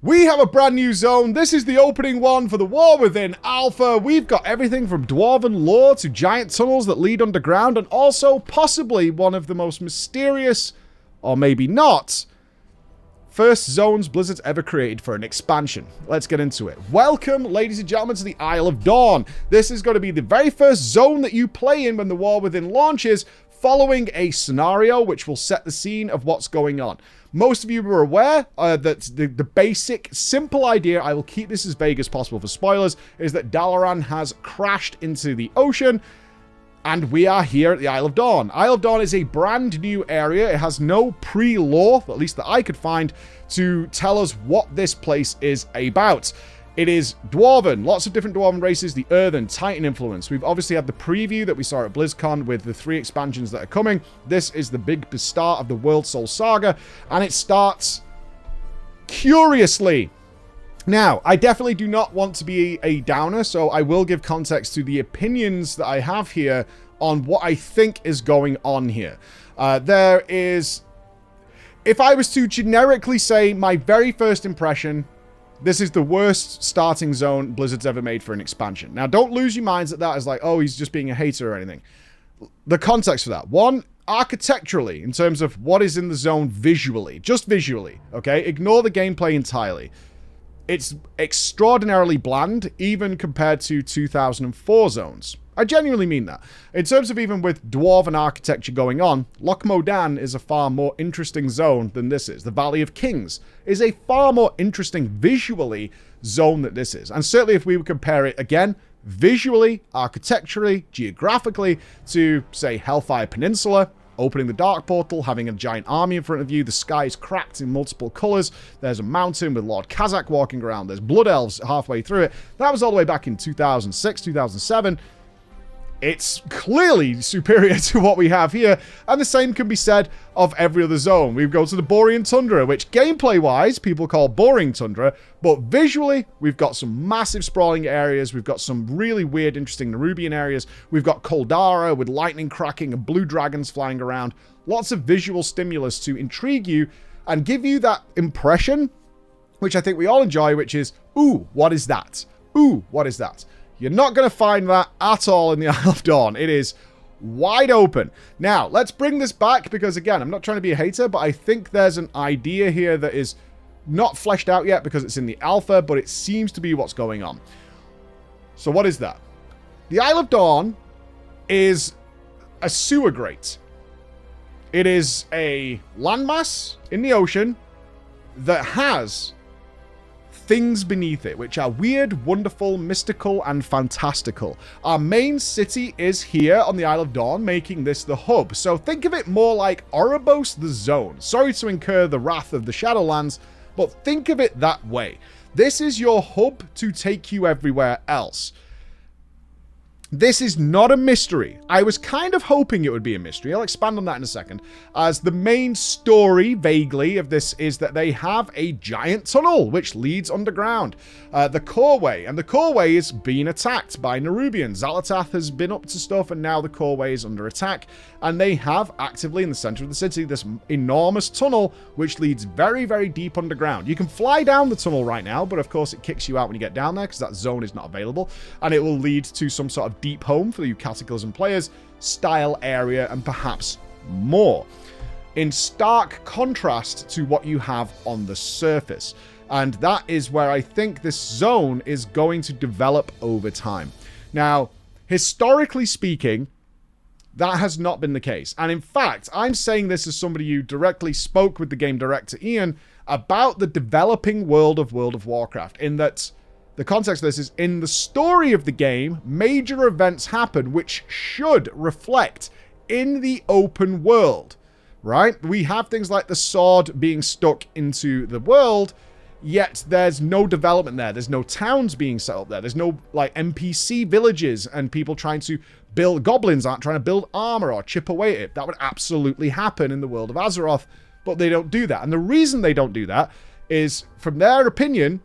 We have a brand new zone. This is the opening one for the War Within Alpha. We've got everything from dwarven lore to giant tunnels that lead underground, and also possibly one of the most mysterious, or maybe not, first zones Blizzard's ever created for an expansion. Let's get into it. Welcome, ladies and gentlemen, to the Isle of Dorn. This is going to be the very first zone that you play in when the War Within launches, following a scenario which will set the scene of what's going on. Most of you are aware that the basic, simple idea, I will keep this as vague as possible for spoilers, is that Dalaran has crashed into the ocean, and we are here at the Isle of Dorn. Isle of Dorn is a brand new area. It has no pre-lore, at least that I could find, to tell us what this place is about. It is Dwarven, lots of different Dwarven races, the Earthen, Titan influence. We've obviously had the preview that we saw at BlizzCon with the 3 expansions that are coming. This is the big start of the World Soul Saga, and it starts curiously. Now, I definitely do not want to be a downer, so I will give context to the opinions that I have here on what I think is going on here. There is, if I was to generically say my very first impression, this is the worst starting zone Blizzard's ever made for an expansion. Now, don't lose your minds at that as like, oh, he's just being a hater or anything. The context for that. One, architecturally, in terms of what is in the zone visually. Just visually, okay? Ignore the gameplay entirely. It's extraordinarily bland, even compared to 2004 zones. I genuinely mean that. In terms of even with Dwarven architecture going on, Loch Modan is a far more interesting zone than this is. The Valley of Kings is a far more interesting visually zone than this is. And certainly if we would compare it again, visually, architecturally, geographically, to, say, Hellfire Peninsula, opening the Dark Portal, having a giant army in front of you, the sky is cracked in multiple colors, there's a mountain with Lord Kazakh walking around, there's Blood Elves halfway through it. That was all the way back in 2006, 2007. It's clearly superior to what we have here, and the same can be said of every other zone. We go to the Borean Tundra, which gameplay-wise, people call boring tundra, but visually, we've got some massive sprawling areas, we've got some really weird, interesting Nerubian areas, we've got Koldara with lightning cracking and blue dragons flying around, lots of visual stimulus to intrigue you and give you that impression, which I think we all enjoy, which is, ooh, what is that? Ooh, what is that? You're not going to find that at all in the Isle of Dorn. It is wide open. Now, let's bring this back because, again, I'm not trying to be a hater, but I think there's an idea here that is not fleshed out yet because it's in the alpha, but it seems to be what's going on. So what is that? The Isle of Dorn is a sewer grate. It is a landmass in the ocean that has things beneath it, which are weird, wonderful, mystical, and fantastical. Our main city is here on the Isle of Dorn, making this the hub. So think of it more like Oribos the Zone. Sorry to incur the wrath of the Shadowlands, but think of it that way. This is your hub to take you everywhere else. This is not a mystery. I was kind of hoping it would be a mystery. I'll expand on that in a second. As the main story, vaguely, of this is that they have a giant tunnel which leads underground. The Coreway. And the Coreway is being attacked by Nerubians. xal'atath has been up to stuff and now the Coreway is under attack. And they have actively in the center of the city this enormous tunnel which leads very, very deep underground. You can fly down the tunnel right now, but of course it kicks you out when you get down there because that zone is not available. And it will lead to some sort of deep home for you Cataclysm players, style area, and perhaps more. In stark contrast to what you have on the surface. And that is where I think this zone is going to develop over time. Now, historically speaking, that has not been the case. And in fact, I'm saying this as somebody who directly spoke with the game director, Ian, about the developing world of Warcraft, in that the context of this is, in the story of the game, major events happen which should reflect in the open world, right? We have things like the sword being stuck into the world, yet there's no development there. There's no towns being set up there. There's no, like, NPC villages and people trying to build... Goblins aren't trying to build armor or chip away at it. That would absolutely happen in the world of Azeroth, but they don't do that. And the reason they don't do that is, from their opinion,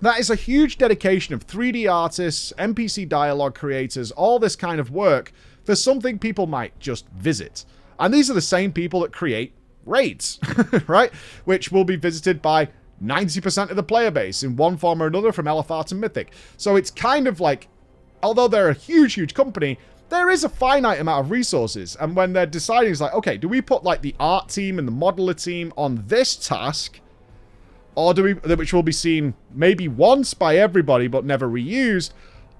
that is a huge dedication of 3D artists, NPC dialogue creators, all this kind of work for something people might just visit. And these are the same people that create raids, right? Which will be visited by 90% of the player base in one form or another from LFR to Mythic. So it's kind of like, although they're a huge, huge company, there is a finite amount of resources. And when they're deciding, it's like, okay, do we put like the art team and the modeler team on this task? Or do we, which will be seen maybe once by everybody, but never reused,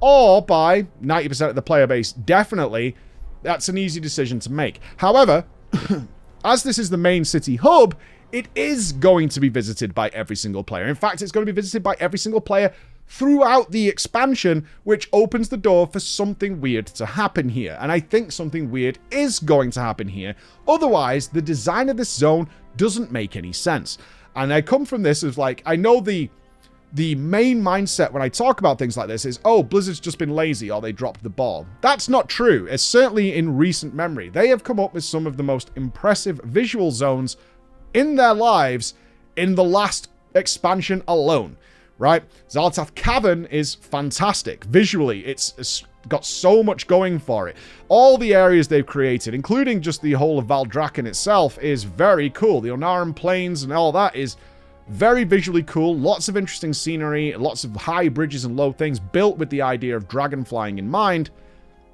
or by 90% of the player base? Definitely, that's an easy decision to make. However, as this is the main city hub, it is going to be visited by every single player. In fact, it's going to be visited by every single player throughout the expansion, which opens the door for something weird to happen here. And I think something weird is going to happen here. Otherwise, the design of this zone doesn't make any sense. And I come from this as like, I know the main mindset when I talk about things like this is, oh, Blizzard's just been lazy or they dropped the ball. That's not true. It's certainly in recent memory. They have come up with some of the most impressive visual zones in their lives in the last expansion alone, right? Xal'atath Cavern is fantastic. Visually, it's got so much going for it. All the areas they've created, including just the whole of Valdrakken itself, is very cool. The Onaran Plains and all that is very visually cool. Lots of interesting scenery, lots of high bridges and low things built with the idea of dragon flying in mind.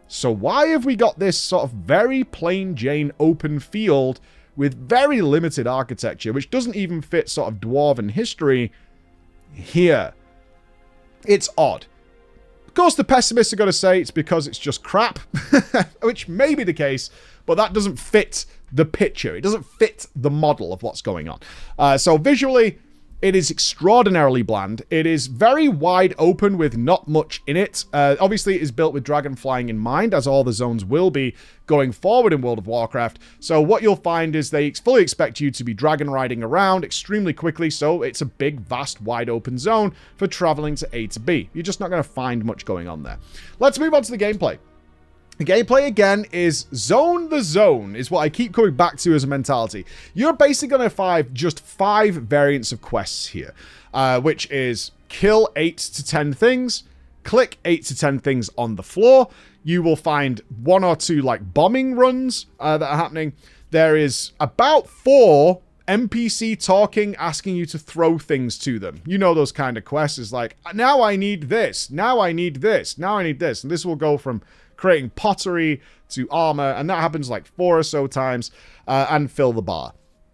So why have we got this sort of very plain Jane open field with very limited architecture, which doesn't even fit sort of dwarven history here? It's odd. Of course, the pessimists are going to say it's because it's just crap, which may be the case, but that doesn't fit the picture. It doesn't fit the model of what's going on. So visually, it is extraordinarily bland. It is very wide open with not much in it. Obviously, it is built with dragon flying in mind, as all the zones will be going forward in World of Warcraft. So what you'll find is they fully expect you to be dragon riding around extremely quickly, so it's a big, vast, wide open zone for traveling to A to B. You're just not going to find much going on there. Let's move on to the gameplay. The gameplay, again, is zone the zone, is what I keep coming back to as a mentality. You're basically going to have just 5 variants of quests here, which is kill 8 to 10 things, click 8 to 10 things on the floor. You will find 1 or 2, like, bombing runs that are happening. There is about 4 NPC talking, asking you to throw things to them. You know those kind of quests. Is like, now I need this, now I need this, now I need this. And this will go from creating pottery to armor, and that happens like 4 or so times, and fill the bar.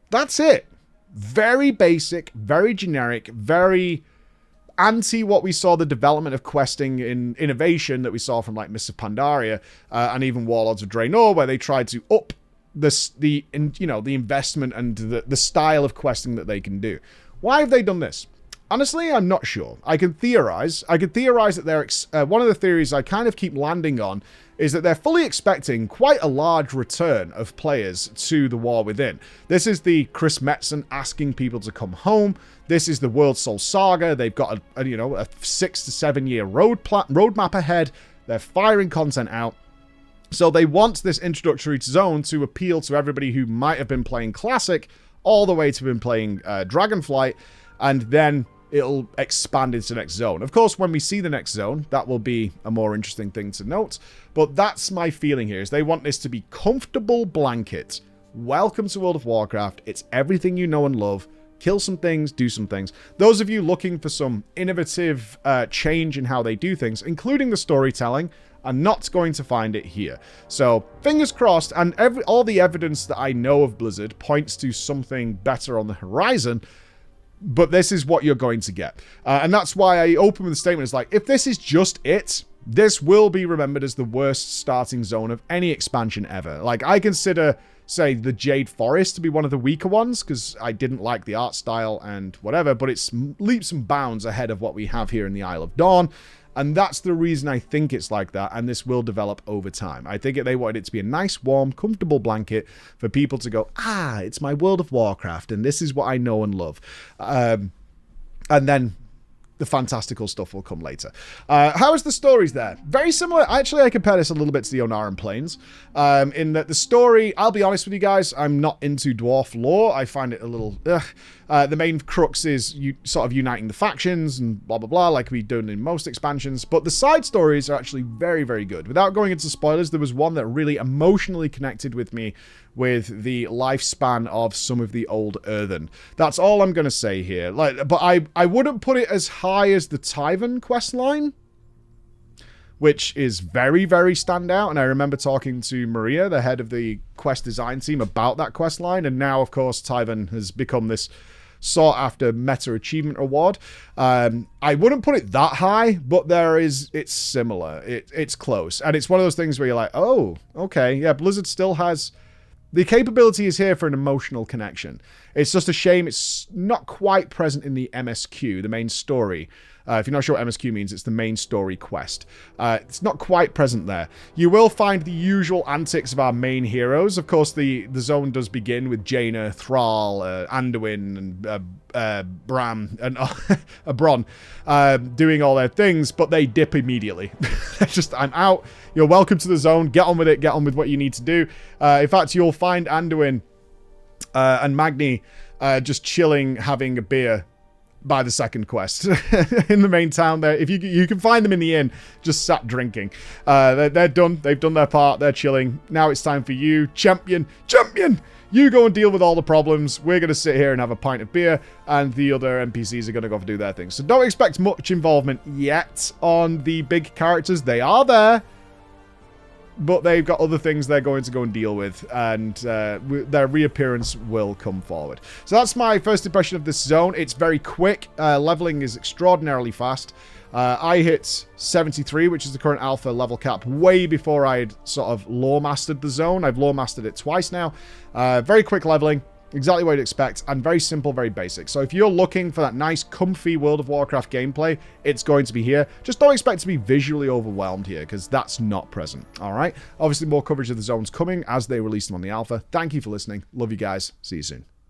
That's it. Very basic, very generic, very anti what we saw the development of questing in Innovation that we saw from like Mists of Pandaria and even Warlords of Draenor, where they tried to up the investment and the style of questing that they can do. Why have they done this? Honestly, I'm not sure. I can theorize. That they're one of the theories I kind of keep landing on is that they're fully expecting quite a large return of players to the War Within. This is the Chris Metzen asking people to come home. This is the World Soul Saga. They've got a 6 to 7 year roadmap ahead. They're firing content out. So they want this introductory zone to appeal to everybody who might have been playing Classic all the way to been playing Dragonflight, and then it'll expand into the next zone. Of course, when we see the next zone, that will be a more interesting thing to note. But that's my feeling here, is they want this to be comfortable blanket. Welcome to World of Warcraft. It's everything you know and love. Kill some things, do some things. Those of you looking for some innovative change in how they do things, including the storytelling, are not going to find it here. So, fingers crossed, and all the evidence that I know of Blizzard points to something better on the horizon. But this is what you're going to get. And that's why I open with a statement. It's like, if this is just it, this will be remembered as the worst starting zone of any expansion ever. Like, I consider, say, the Jade Forest to be one of the weaker ones, because I didn't like the art style and whatever, but it's leaps and bounds ahead of what we have here in the Isle of Dorn. And that's the reason I think it's like that, and this will develop over time. I think they wanted it to be a nice, warm, comfortable blanket for people to go, it's my World of Warcraft, and this is what I know and love. And then the fantastical stuff will come later. How is the stories there? Very similar. Actually, I compare this a little bit to the Onaran Plains, in that the story, I'll be honest with you guys, I'm not into dwarf lore. I find it a little... The main crux is sort of uniting the factions and blah, blah, blah, like we've done in most expansions. But the side stories are actually very, very good. Without going into spoilers, there was one that really emotionally connected with me with the lifespan of some of the old Earthen. That's all I'm going to say here. But I wouldn't put it as high as the Tyvan questline, which is very, very standout. And I remember talking to Murica, the head of the quest design team, about that questline. And now, of course, Tyvan has become this sought-after meta achievement award. I wouldn't put it that high, but it's similar. It's close. And it's one of those things where you're like, oh, okay, yeah, Blizzard still has... The capability is here for an emotional connection. It's just a shame it's not quite present in the MSQ, the main story. If you're not sure what MSQ means, it's the main story quest. It's not quite present there. You will find the usual antics of our main heroes. Of course, the zone does begin with Jaina, Thrall, Anduin, and Bram, and Bronn doing all their things, but they dip immediately. They're just, I'm out. You're welcome to the zone. Get on with it. Get on with what you need to do. In fact, you'll find Anduin and Magni just chilling, having a beer by the second quest in the main town there. If you can find them in the inn, just sat drinking. They're done. They've done their part. They're chilling. Now it's time for you, champion. You go and deal with all the problems. We're going to sit here and have a pint of beer, and the other NPCs are going to go do their thing. So don't expect much involvement yet on the big characters. They are there, but they've got other things they're going to go and deal with, and their reappearance will come forward. So that's my first impression of this zone. It's very quick. Leveling is extraordinarily fast. I hit 73, which is the current alpha level cap, way before I had sort of lore mastered the zone. I've lore mastered it twice now. Very quick leveling. Exactly what you'd expect, and very simple, very basic. So if you're looking for that nice, comfy World of Warcraft gameplay, it's going to be here. Just don't expect to be visually overwhelmed here, because that's not present, all right? Obviously, more coverage of the zones coming as they release them on the alpha. Thank you for listening. Love you guys. See you soon.